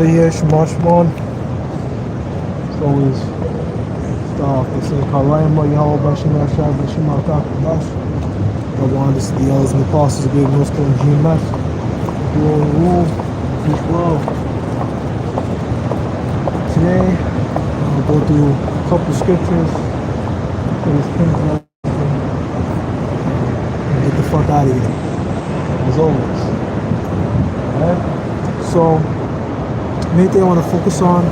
over here, Shemar Shemon. It's always start off. They say, Karayama, Yahweh, Bashima, Shah, Bashima, Takabash. I want this, the elders and the apostles of great North Carolina, GMF. Rule, peace, love. Today, I'll go through a couple scriptures for this King's and get the fuck out of here, as always. Alright? So, main thing I want to focus on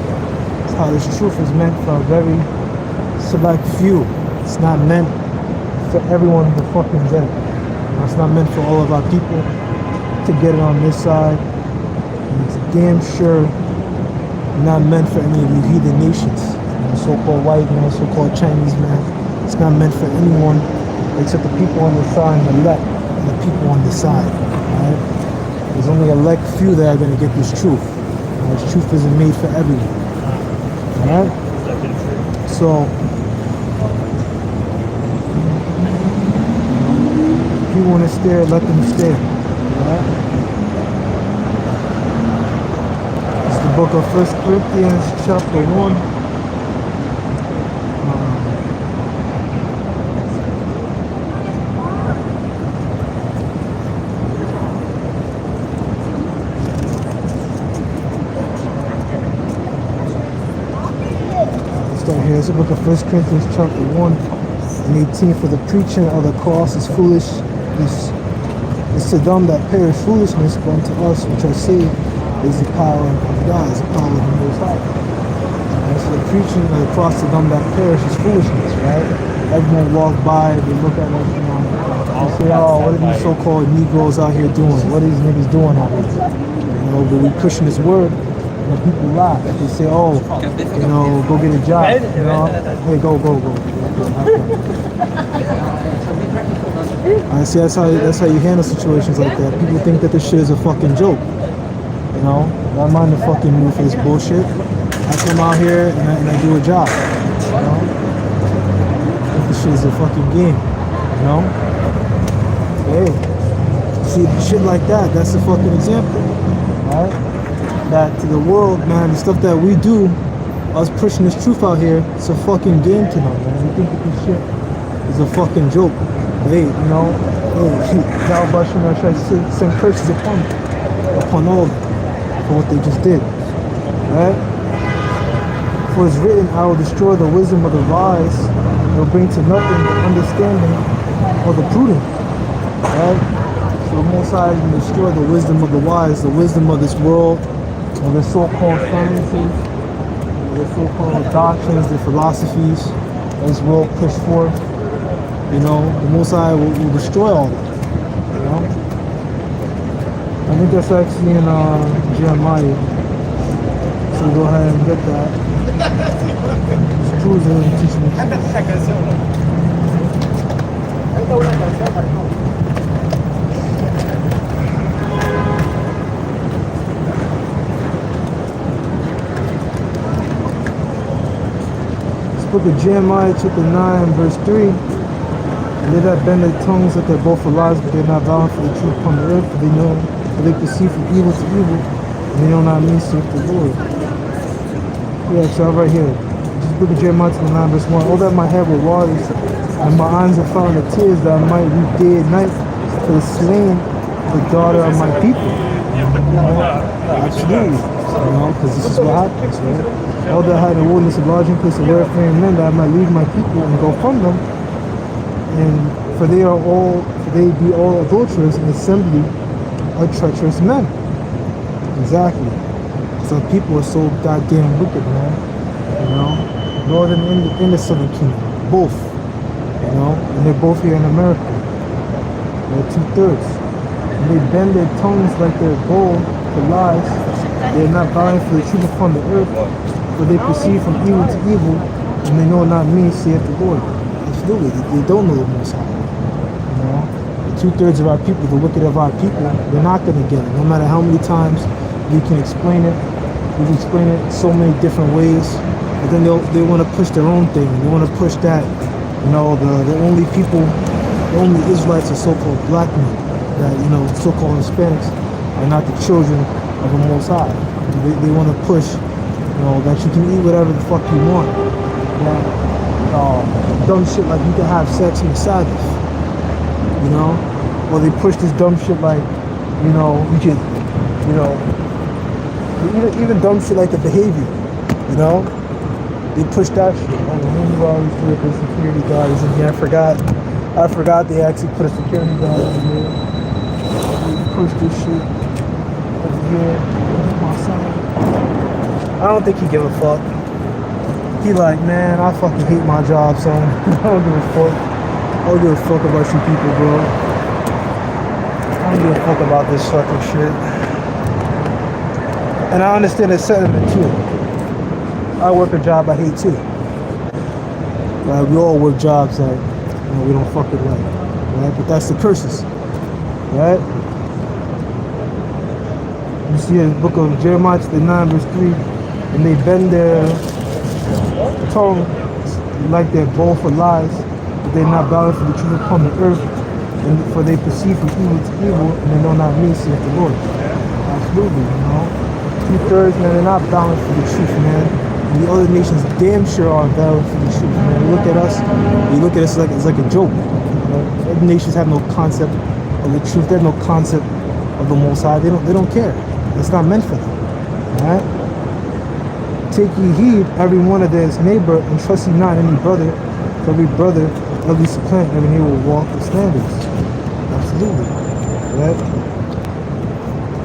is how this truth is meant for a very select few. It's not meant for everyone to fucking get it. It's not meant for all of our people to get it on this side. And it's damn sure not meant for any of you heathen nations. The so-called white man, so-called Chinese man. It's not meant for anyone except the people on the side and the left and the people on the side. Right? There's only a select few that are going to get this truth. This truth isn't made for everyone. Alright? So, if you want to stare, let them stare. Alright? It's the book of 1 Corinthians chapter 1. Here, it's the book of 1 Corinthians chapter 1 and 18. For the preaching of the cross is foolishness. It's to them that perish foolishness, but unto us which are saved is the power of God, is the power of the Most High. And so the preaching of the cross to them that perish is foolishness, right? Everyone walk by, they look at us, they say, oh, what are these so-called Negroes out here doing? What are these niggas doing out here? You know, but we pushing this word. And people laugh. They say, oh, you know, go get a job. You know, hey, go. I see that's how you handle situations like that. People think that this shit is a fucking joke. You know, I mind the fucking move for this bullshit. I come out here and I do a job. You know, I think this shit is a fucking game. You know, hey, see shit like that. That's a fucking example, right? That to the world, man, the stuff that we do, us pushing this truth out here, it's a fucking game to them, man. We think that this shit is a fucking joke. Hey, you know, hey, Gal Bashim, I try to send curses upon all for what they just did. Right? For it's written, I will destroy the wisdom of the wise, and will bring to nothing the understanding of the prudent. Right? So the Most High is going to destroy the wisdom of the wise, the wisdom of this world, or the so-called sciences, the so-called doctrines, the philosophies that this world pushed forth. You know, the Most High will destroy all that. You know? I think that's actually in Jeremiah. So go ahead and get that. It's true to teach me. Book of Jeremiah chapter 9 verse 3. And they that bend their tongues that they're both for lies, but they're not vowing for the truth upon the earth, for they proceed from evil to evil, and they know not me, saith the Lord. Yeah, so right here. Just book of Jeremiah chapter 9 verse 1. Oh that my head were waters, and my eyes are found in tears, that I might weep day and night for the slain, the daughter of my people. Absolutely. You know, because this is what happens, right? All that had a wilderness of lodging place of wayfaring men, that I might leave my people and go from them. And for they be all adulterers, and assembly of treacherous men. Exactly. So people are so goddamn wicked, man. You know, northern and the southern kingdom, both. You know, and they're both here in America. They're 2/3. And they bend their tongues like they're bold for lies. They're not vying for the truth upon the earth, for they proceed from evil to evil, and they know not me, saith the Lord. Absolutely, they don't know the Most High. You know, the 2/3 of our people, the wicked of our people, they're not going to get it. No matter how many times we can explain it, we've explained it so many different ways. But then they want to push their own thing. They want to push that, you know, the only people, the only Israelites are so-called black men, that, you know, so-called Hispanics are not the children of the Most High. They want to push, you know, that you can eat whatever the fuck you want. Dumb shit like you can have sex on the Sabbath, you know? Or they push this dumb shit like, you know, you can, you know, even dumb shit like the behavior, you know? They push that shit. Oh, remember all these political security guards in here. I forgot they actually put a security guard in here. They push this shit over here. My son. I don't think he give a fuck. He like, man, I fucking hate my job, son. I don't give a fuck. I don't give a fuck about you people, bro. I don't give a fuck about this fucking shit. And I understand the sentiment too. I work a job I hate too. Right? We all work jobs that, you know, we don't fucking like. Right? But that's the curses. Right? You see in the book of Jeremiah 9 verse 3, and they bend their tongue like their bow for lies, but they're not bound for the truth upon the earth, and for they proceed from evil to evil, and they know not me, saith the Lord. Absolutely, you know. 2/3, man, they're not bound for the truth, man. And the other nations damn sure are bound for the truth, man. They look at us like it's like a joke. You know? Other nations have no concept of the truth. They have no concept of the Most High. They don't care. It's not meant for them. Alright? Take ye heed, every one of his neighbor, and trust ye not any brother, for every brother of these supplant, every neighbor will walk with standards. Absolutely. Right?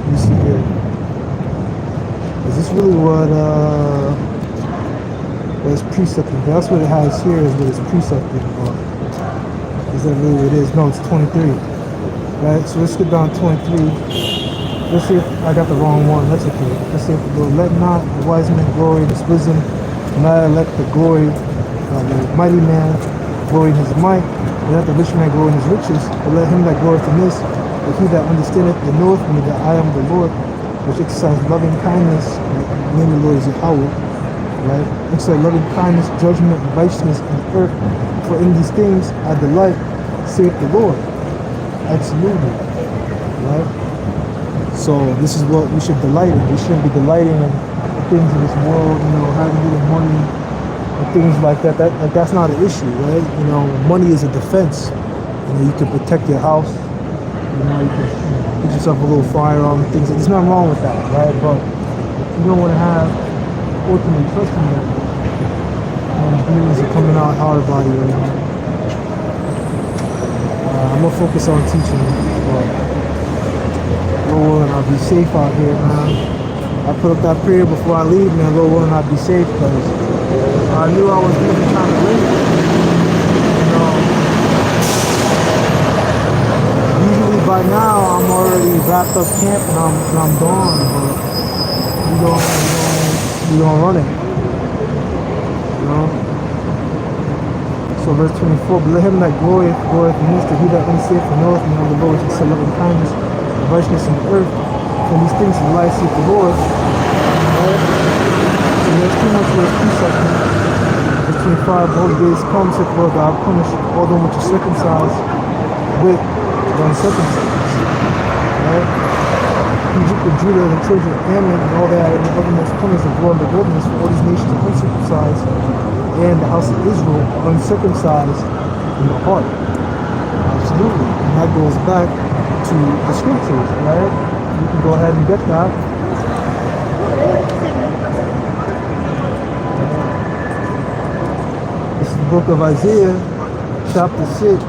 You see here. Is this really what is precepted? That's what it has here, is what it's precepted about. Is that really what it is? No, it's 23. Right? So let's get down 23. Let's see if I got the wrong one. That's okay. Let's see if we go. Let not the wise man glory in his wisdom, neither let the glory of the mighty man glory in his might, and let the rich man glory in his riches, but let him that glorieth in this, but he that understandeth and knoweth me that I am the Lord, which exercise loving kindness, the name of the Lord is Yahweh, right? Exercise loving kindness, judgment, and righteousness in the earth, for in these things I delight, saith the Lord. Absolutely, right? So this is what we should delight in. We shouldn't be delighting in the things of this world, you know, having a little money and things like that. That's not an issue, right? You know, money is a defense. You know, you can protect your house. You know, you can get yourself a little firearm and things. There's nothing wrong with that, right? But you don't want to have ultimate trust in that. Demons are coming out hard body right now. I'm gonna focus on teaching. Lord willing, I'll be safe out here, man. I put up that prayer before I leave, man. Lord willing, I'll be safe, because I knew I was going to be trying to live. You know, usually by now I'm already wrapped up camp and I'm gone, but we gonna run it. You know. So verse 24, but let him that glorieth in this, that he that understandeth and knoweth me, the Lord, to love and kindness, righteousness in the earth, and these things in life seek the Lord. Right? So there's too much for his precept. Verse 25, the holy days come, saith the Lord, God punish all them which are circumcised with the uncircumcised. Right? Egypt and Judah and the children of Ammon and all that in the uttermost corners of war in the wilderness, for all these nations are uncircumcised, and the house of Israel uncircumcised in the heart. Absolutely. And that goes back to the scriptures, right? You can go ahead and get that. This is the book of Isaiah, chapter 6,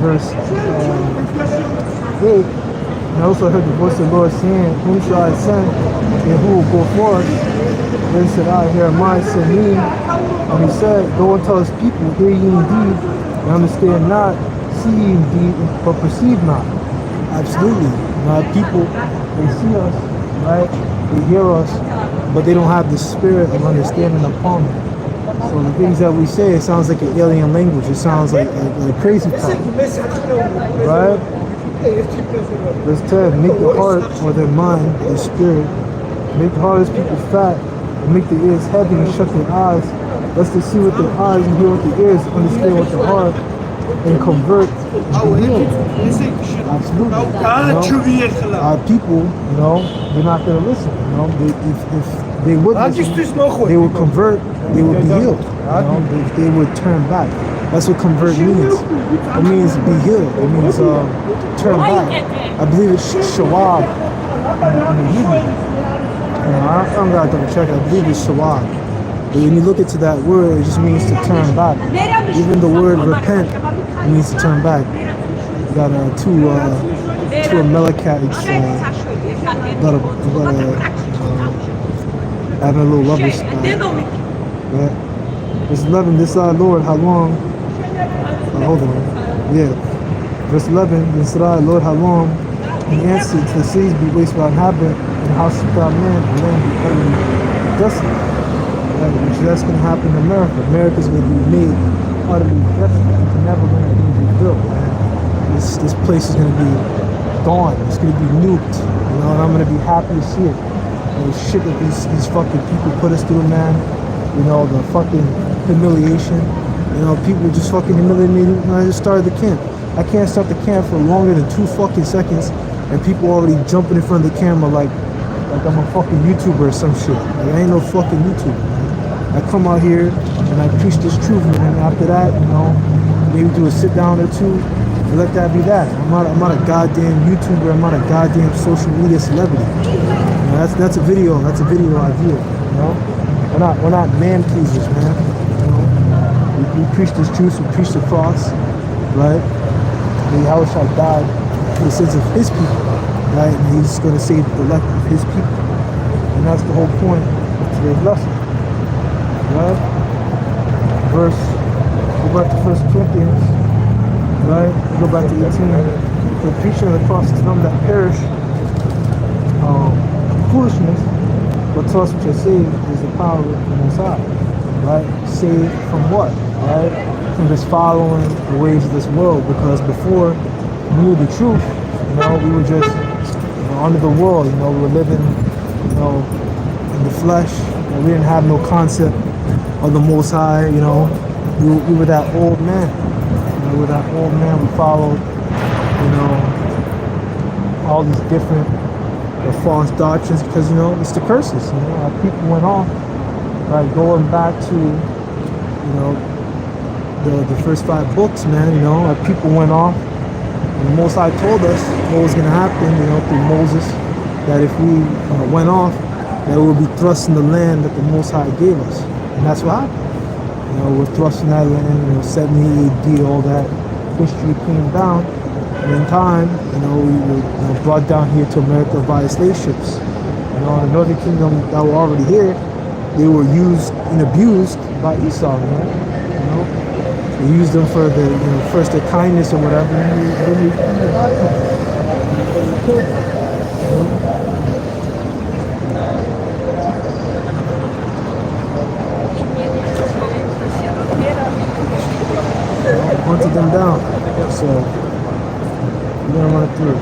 verse 8. And I also heard the voice of the Lord saying, whom shall I send, and who will go forth? Then said I, here am I, send me. And he said, go and tell his people, hear ye indeed, and understand not, see ye indeed, but perceive not. Absolutely. People, they see us, right? They hear us, but they don't have the spirit of understanding upon them. So the things that we say, it sounds like an alien language. It sounds like crazy talk, right? Verse 10, make the heart or their mind, their spirit, make the heart of people fat, and make the ears heavy and shut their eyes, lest they see with their eyes and hear with their ears, understand with the heart, and convert and be healed. Absolutely. Our people, they're not going to listen. If they would listen, they would convert, they would be healed. If they would turn back. That's what convert means. It means be healed. It means turn back. I believe it's shawab in the Hebrew. I don't got to double check it. I believe it's shawab. But when you look into that word, it just means to turn back. Even the word repent means to turn back. You got two Amalekites, having a little lover spot. But verse 11, this Lord, how long? Hold on. Yeah. Verse 11, this Lord, how long? He answered, to the cities be wasted by inhabitant, and the house without man, the land be utterly desolate. Which that's going to happen in America. America's going to be made utterly desolate. It's never going to be rebuilt, man. This place is going to be gone. It's going to be nuked, and I'm going to be happy to see it. The shit that these fucking people put us through, man. The fucking humiliation. People just fucking humiliated me when I just started the camp. I can't start the camp for longer than 2 fucking seconds, and people already jumping in front of the camera like I'm a fucking YouTuber or some shit. Like, I ain't no fucking YouTuber, man. I come out here and I preach this truth, and after that, maybe do a sit down or two, and let that be that. I'm not a goddamn YouTuber. I'm not a goddamn social media celebrity. That's a video. That's a video idea. We're not man pleasers, man. We preach this truth. We preach the cross, right? And Yahushua died for the sins of his people, right? And he's going to save the elect of his people. And that's the whole point of today's lesson, right? Go back to 1 Corinthians, right? Go back to 18. The preaching of the cross is them that perish, foolishness, but to us which are saved is the power of the Most High, right? Saved from what, right? From just following the ways of this world, because before we knew the truth, we were just under the world, we were living, in the flesh, we didn't have no concept of the Most High, we were that old man, we were that old man, we followed, all these different false doctrines, because, it's the curses, our people went off, right, going back to, the first 5 books, man, our people went off, and the Most High told us what was going to happen, through Moses, that if we went off, that we would be thrust in the land that the Most High gave us, and that's what happened. We're thrust in that land, 70 AD, all that history came down, and in time, we were brought down here to America via slave ships. The Northern Kingdom that were already here, they were used and abused by Esau, They used them for the, first their kindness or whatever, and then they killed them. Hunted them down, so we're gonna run it through.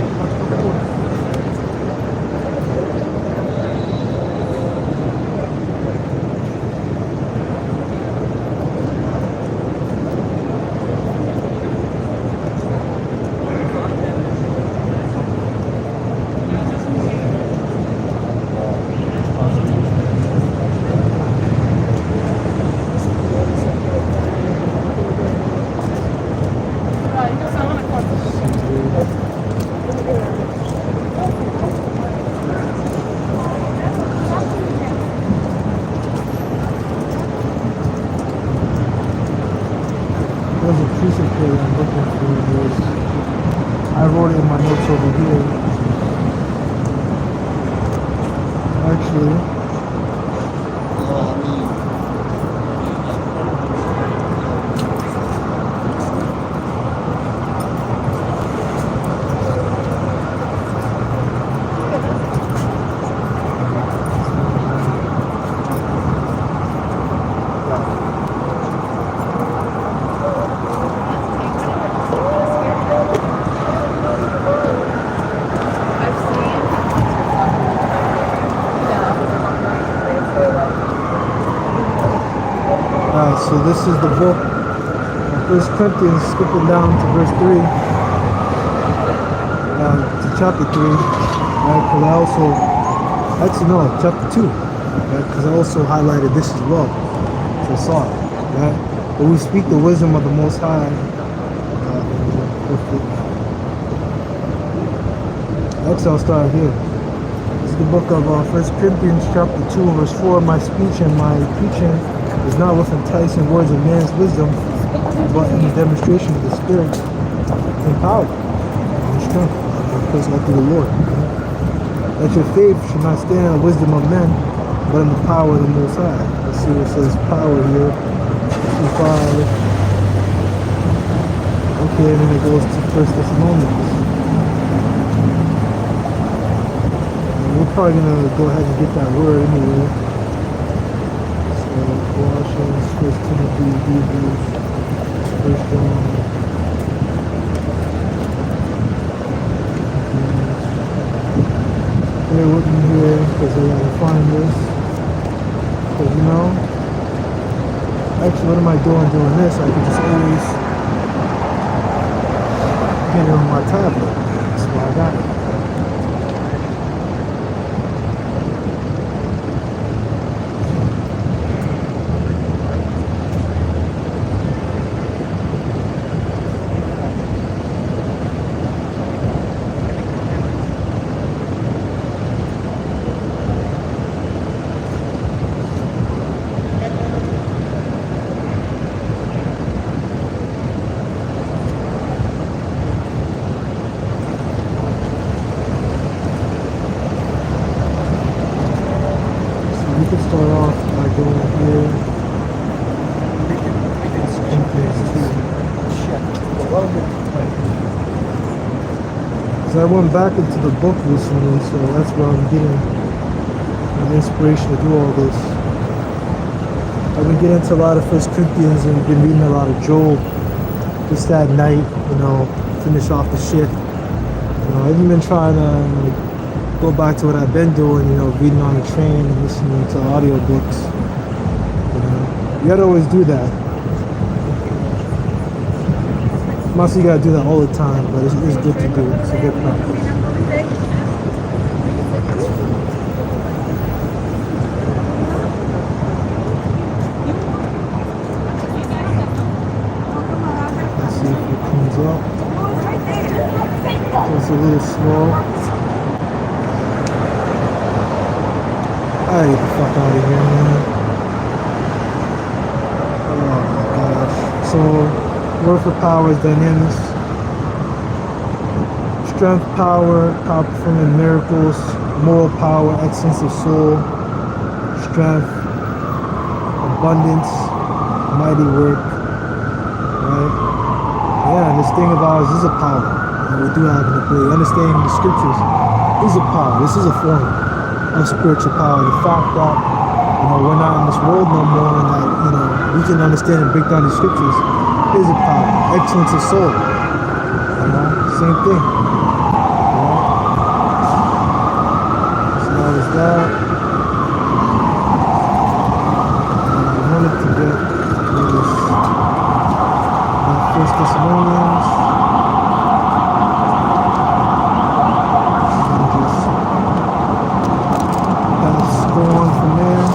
I wrote it in my notes over here. Actually, so this is the book of First Corinthians, skipping down to verse 3, to chapter 3, right? Because I also, actually no, chapter 2, right? Because I also highlighted this as well. So I saw it, right? But we speak the wisdom of the Most High. Actually, I'll start here. This is the book of 1 Corinthians chapter 2, verse 4. My speech and my preaching is not with enticing words of man's wisdom, but in the demonstration of the Spirit and power and strength, because through the Lord. Right? That your faith should not stand in the wisdom of men, but in the power of the Most High. Let's see what it says power here. 5. Okay, and then it goes to 1 Thessalonians. We're probably gonna go ahead and get that word anyway. So Colossians, 1 Timothy, Hebrews, 1 John. Bear with me here because I gotta find this. Because you know, actually, what am I doing this? I can just always get it on my tablet. That's why I got it. I went back into the book recently, so that's where I'm getting the inspiration to do all this. I've been getting into a lot of 1 Corinthians and been reading a lot of Job just that night, you know, finish off the shift. You know, I've even been trying to go back to what I've been doing, you know, reading on the train and listening to audiobooks. You know, you gotta always do that. Not so you gotta do that all the time, but it's good to do. It's a good practice. Let's see if it comes up. It's a little slow. Alright, get the fuck out of here, man. Oh my gosh. So word for power is dynamis. Strength, power, power performing miracles, moral power, excellence of soul, strength, abundance, mighty work, right? Yeah, and this thing about us is a power that we do have in the ability. Understanding the scriptures is a power. This is a form of spiritual power. The fact that, you know, we're not in this world no more and that, you know, we can understand and break down these scriptures is a power. Excellence of soul. You know, same thing. You know? So that was that. I wanted to get this 1 Thessalonians. And just let's go on from there.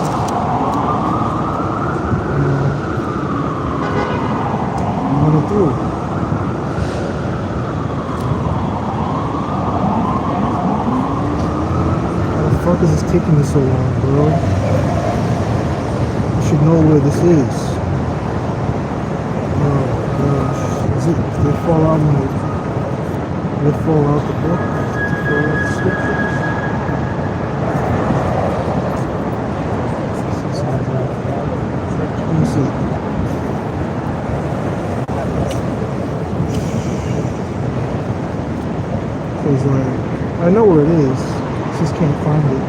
Through. How the fuck is this taking me so long, bro? You should know where this is. Oh gosh. Is it? Did they fall out in the... Did they fall out the book? Did they fall out the scriptures? Let me see. Like, I know where it is, just can't find it.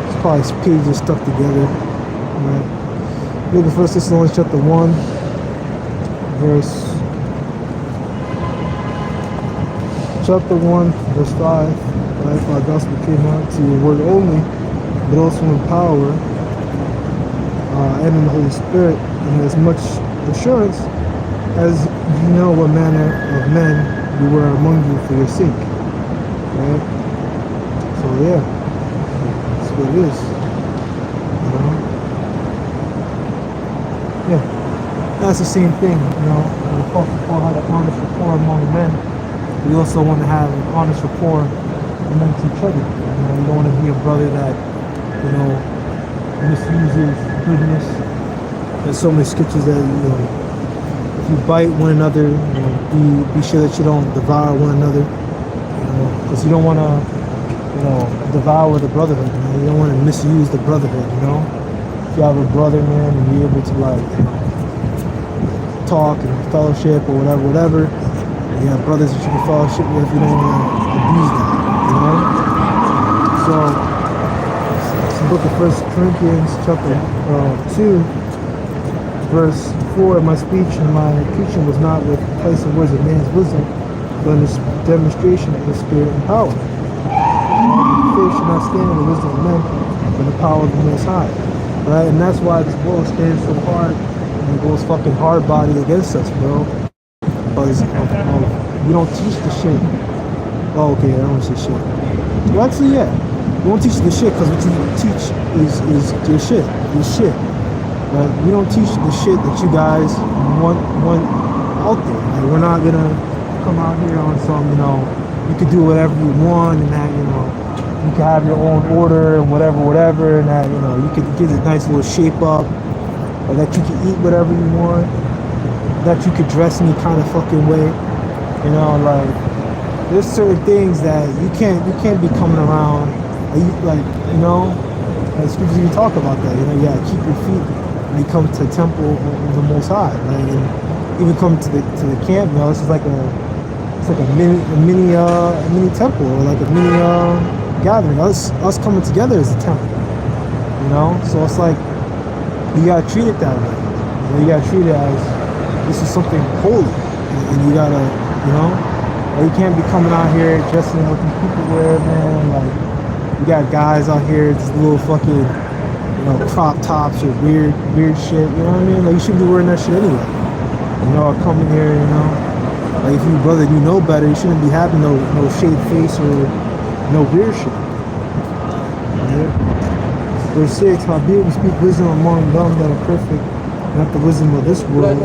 It's probably pages stuck together. Right? Look at 1 Thessalonians chapter 1, verse 5. Right? For our gospel came out to your word only, but also in power and in the Holy Spirit, and as much assurance as you know what manner of men we were among you for your sake. Right? So yeah, that's what it is. You know? Yeah. That's the same thing, you know. When the Apostle Paul had an honest rapport among men, we also want to have an honest rapport amongst each other. You know, you don't want to be a brother that, you know, misuses goodness. There's so many scriptures that, you know, if you bite one another, you know, be sure that you don't devour one another. You know, because you don't want to, you know, devour the brotherhood. You know? You don't want to misuse the brotherhood. You know, if you have a brother, man, and you're able to like, you know, talk and fellowship or whatever. And you have brothers that you can fellowship with. You don't want to abuse that. You know. So, it's the book of 1 Corinthians, chapter 2. Verse 4, my speech and my preaching was not with place of words of man's wisdom, but in the demonstration of the Spirit and power. Faith should not stand in the wisdom of men, but in the power of the Most High. Right? And that's why this world stands so hard and goes fucking hard body against us, bro. Because we don't teach the shit. Oh, okay, I don't say shit. Well, actually, yeah. We don't teach the shit because what you teach is your shit. Your shit. But we don't teach the shit that you guys want out there. Like, we're not gonna come out here on some, you know, you can do whatever you want and that, you know, you can have your own order and whatever, and that, you know, you can get a nice little shape up, or that you can eat whatever you want, that you could dress any kind of fucking way, you know, like, there's certain things that you can't be coming around, like, you know, the scriptures even talk about that, you know, you gotta keep your feet when you come to the temple of the Most High, right? And even come to the camp, you know, this is like a mini temple, or like a mini gathering. Us coming together is a temple, you know. So it's like you gotta treat it that way. You know, you gotta treat it as this is something holy, and you gotta, you know, or you can't be coming out here dressing what these people wear, man. Like, you got guys out here, this little fucking, you know, crop tops or weird shit, you know what I mean? Like, you shouldn't be wearing that shit anyway. You know, coming here, you know, like, if you brother, you know better, you shouldn't be having no shaved face or no weird shit. Right? Verse 6, howbeit we speak wisdom among them that are perfect, not the wisdom of this world,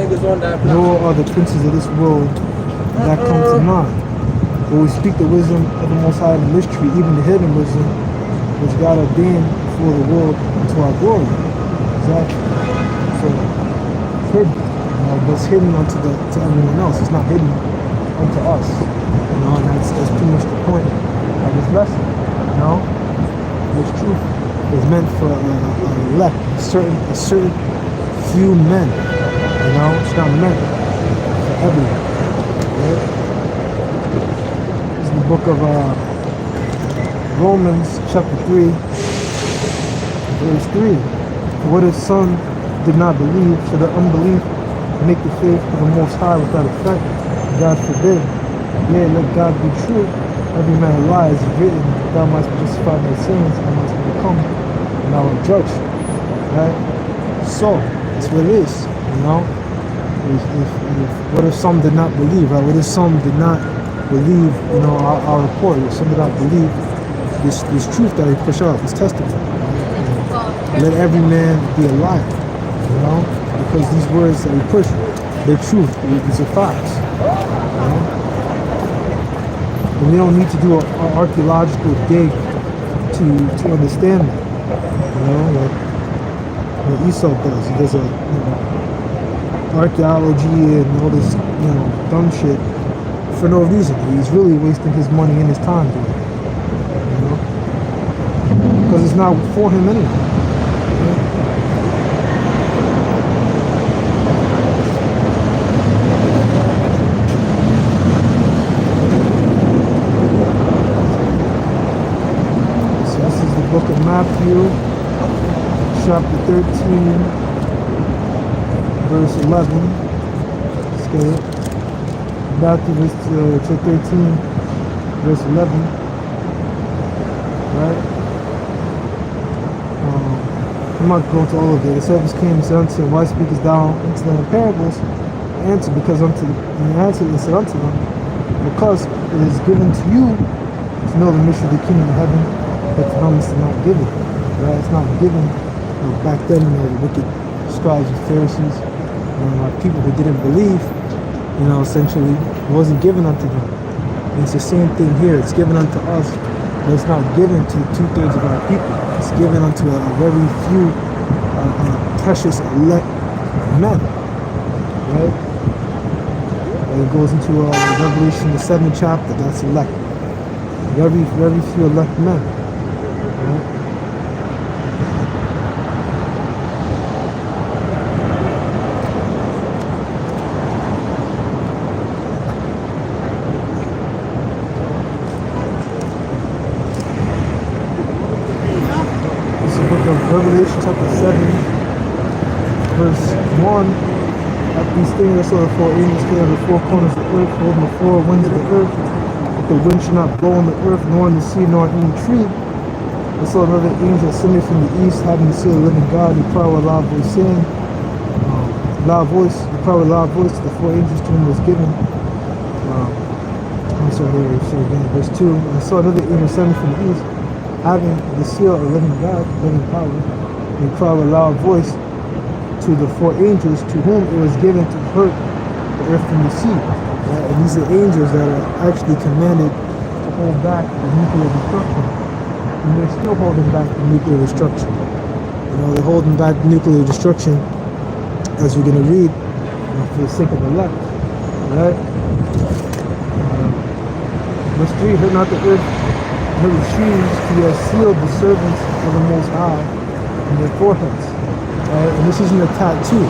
nor are the princes of this world that come to naught. But we speak the wisdom of the Most High in the mystery, even the hidden wisdom, which God ordained for the world to our glory. Exactly. So it's hidden, you know, but it's hidden to everyone else. It's not hidden unto us. You know, and that's pretty much the point of this lesson. You know, this truth is meant for elect, a certain few men. You know, it's not meant for everyone. Right? This is the book of Romans, chapter 3. Verse 3, for what if some did not believe, should the unbelief make the faith of the Most High without effect? God forbid. Yea, let God be true. Every man lies is written, thou must be justified by sins, thou must become and thou art judged. Right? So, that's what it is, you know? What if some did not believe, right? What if some did not believe, you know, our report? If some did not believe this truth that we push out, this testimony? Let every man be a liar, you know, because these words that we push, they're truth, these are facts, you know? And we don't need to do an archaeological dig to understand that, you know, like what Esau does. He does a, you know, archaeology and all this, you know, dumb shit for no reason. He's really wasting his money and his time doing it, you know, because it's not for him anyway. Book of Matthew, chapter 13, verse 11. Let's get it. Matthew chapter 13, verse 11. Right? I'm not going to all of it. The servants came and said unto him, why speakest thou unto them in parables? answered, because unto and he answered and said unto them, because it is given to you to know the mystery of the kingdom of heaven, but to them it's not given. Right? It's not given. Back then, the wicked scribes and Pharisees, people who didn't believe, essentially, it wasn't given unto them. And it's the same thing here. It's given unto us, but it's not given to 2/3 of our people. It's given unto a very few precious elect men. Right? And it goes into Revelation, the 7th chapter. That's elect. Very, very few elect men. Right? Revelation chapter 7, verse 1. At these things I saw the 4 angels came out of the 4 corners of the earth, holding the 4 winds of the earth, that the wind should not blow on the earth, nor on the sea, nor on any tree. I saw another angel ascending from the east, having the seal of the living God, and he cried with a loud voice, saying, he cried with a loud voice to the 4 angels to whom was given. So again, verse 2. And I saw another angel ascending from the east, having the seal of the living God, living power, and he cried with a loud voice to the 4 angels to whom it was given to hurt the earth from the sea. Right? And these are angels that are actually commanded to hold back the nuclear destruction. And they're still holding back the nuclear destruction. They're holding back nuclear destruction, as we're going to read, for the sake of the elect. Right? Verse 3, hurt not the earth, nor the trees, he has sealed the servants of the Most High in their foreheads. Right? And this isn't a tattoo.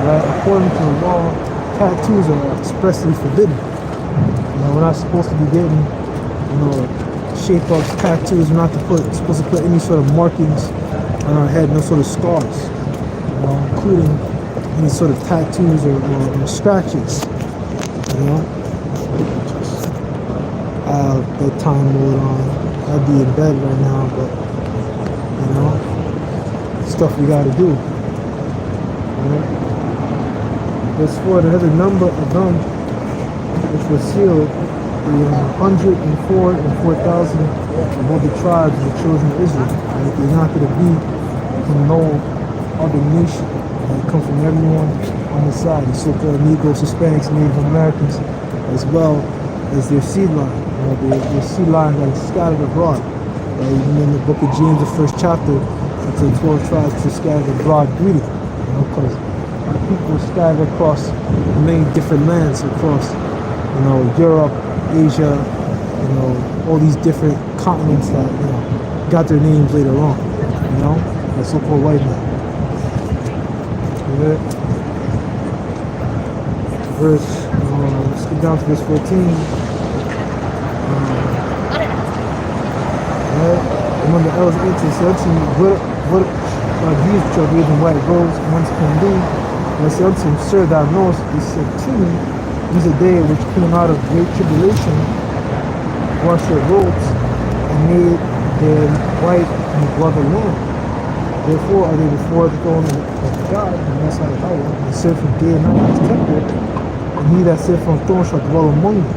Right? According to the law, tattoos are expressly forbidden. We're not supposed to be getting, shape-ups, tattoos. We're not supposed to put any sort of markings on our head, no sort of scars, including any sort of tattoos or scratches. The time mode on. I'd be in bed right now, but stuff we gotta do. Right? Verse 4, and another number of them which were sealed, 104 and 4,000 of all the tribes of the children of Israel. Right? They're not gonna be from no other nation. They come from everyone on the side, the so-called Negroes, Hispanics, Native Americans, as well as their seed line. Their seed line that is scattered abroad. Even in the book of James, the 1st chapter, it's the 12 tribes to scatter abroad greeting. Because our people are scattered across many different lands, across Europe, Asia, all these different continents that got their names later on. The so-called white man. Let's get down to verse 14. Among the elders answered, said unto me, what are these which are bathed in white robes, whence come thee? And I said unto him, Sir, thou knowest. He said to me, these are they which came out of great tribulation, washed their robes, and made them white in the blood of the Lamb. Therefore are they before the throne of God, and that's how they serve from day and night in his temple. And he that sitteth on the throne shall dwell among them.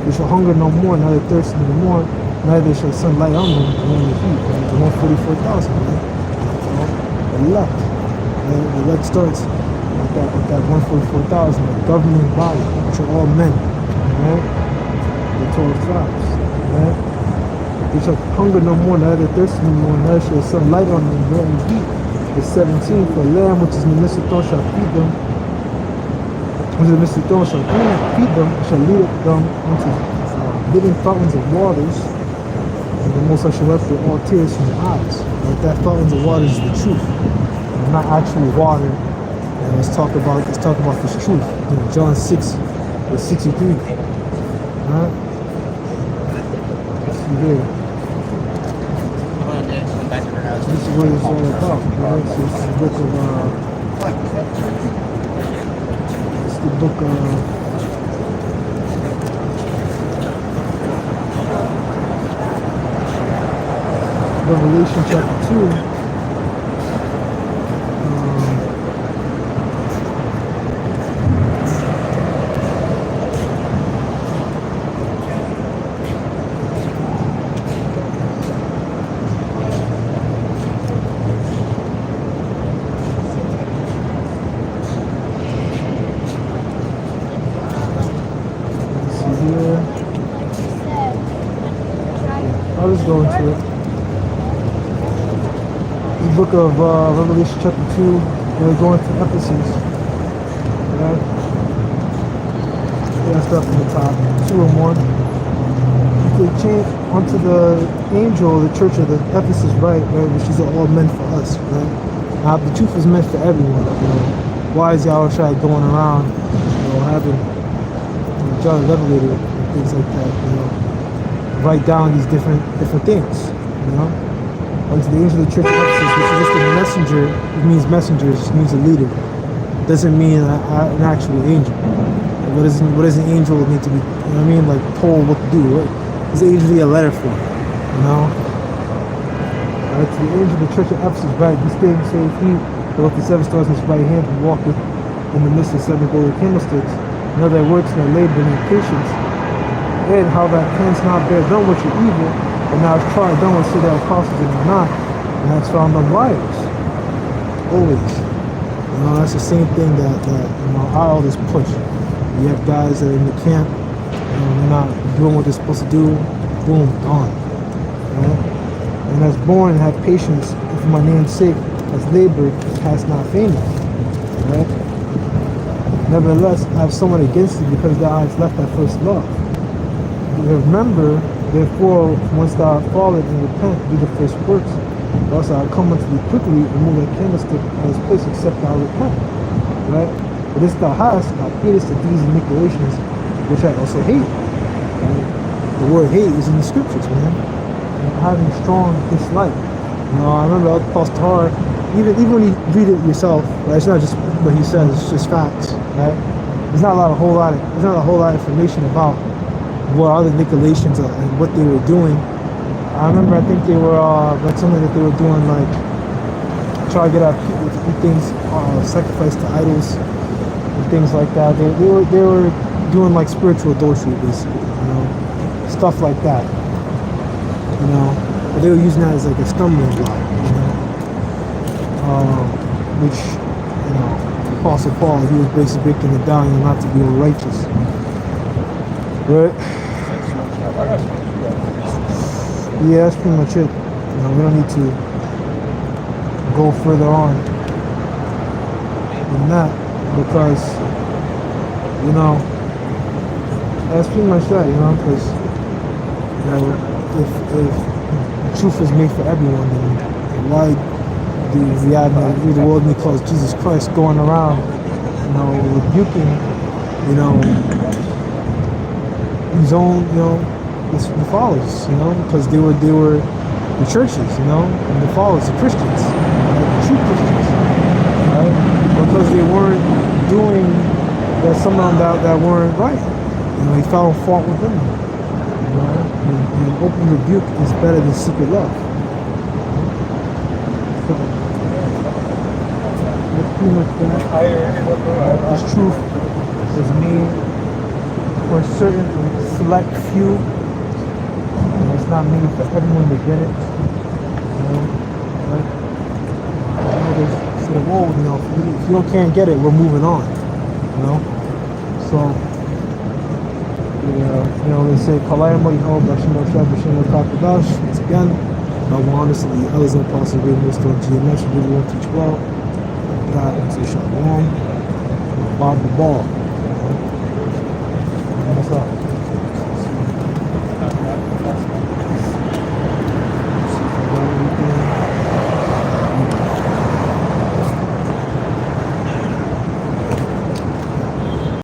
They shall hunger no more, neither thirst any more, neither shall sun light on them nor in the heat. The 144,000, right? The elect starts with that 144,000, the governing body, which are all men, right? The 12 tribes, right? They shall hunger no more, neither thirst any more, neither shall sun light on them nor in the heat. Verse 17, for a lamb which is in the midst of the throne shall feed them, which is in the midst of the throne shall feed them, shall lead them unto living fountains of waters. And the Most High shall wipe away all tears from their eyes. Like that fountains of waters is the truth, not actual water. And let's talk about this truth. John 6, verse 63. Right? Let's see here. This is what it's all about, right? So it's the book of Revelation chapter 2. I'll just go into it. The book of Revelation chapter 2, we're going to Ephesus. Right? Yeah, start from the top. 2 and 1. They change onto the angel of the church of the Ephesus, right, which is all meant for us, right? Now, the truth is meant for everyone. Why is Yahushua going around, having John the Revelator and things like that, write down these different things, Onto the angel of the church of Ephesus, which is just a messenger. It means messenger. It just means a leader. It doesn't mean an actual angel. What does an angel need to be, like told what to do? What is usually a letter for? Right, to the angel of the church of Ephesus, right? Be staying safe. He with the 7 stars in his right hand who walketh in the midst of 7 golden candlesticks. Know thy works and thy labor and thy patience, and how thou canst not bear done with your evil, and thou hast tried done with so thou apostles and thou not, and hast found them liars. Always. That's the same thing that I always push. You have guys that are in the camp, they're not doing what they're supposed to do, boom, gone. Right? And that's born and have patience, and for my name's sake, has labored, has not fainted. Right? Nevertheless, I have somewhat against thee, because thou hast left thy first love. Remember, therefore, once thou art fallen and repent, do the first works. Else I will come unto thee quickly, and remove thy candlestick out of his place, except thou repent. Right? But this thou hast, thou hatest the deeds and manipulations, which I also hate. Right? The word hate is in the scriptures, man. Having strong dislike. I remember Pastor Har, even when you read it yourself, right? It's not just what he says; it's just facts, right? There's not a whole lot of information about what other Nicolaitans and what they were doing. I remember, I think they were like something that they were doing, like try to get our people to eat things, sacrifice to idols and things like that. They were doing like spiritual adultery, basically, stuff like that, But they were using that as like a stumbling block, which, Apostle Paul, he was basically breaking it down, not to be unrighteous. Right? Yeah, that's pretty much it. We don't need to go further on than that, because, that's pretty much that, because, if truth is made for everyone, then why do we have the world may cause Jesus Christ going around, rebuking, his own, the followers, because they were the churches, and the followers, the Christians, the true Christians, right? Because they weren't doing some of them that weren't right. He found fault with them. And open rebuke is better than secret love. That's pretty much that. This truth is made for a certain select few. It's not made for everyone to get it. They say, whoa, if you can't get it, we're moving on. So, they say, once again, I want us to be others and apostles, reading this story, geometry, 1 through 12. God, and say shalom. Bob the ball.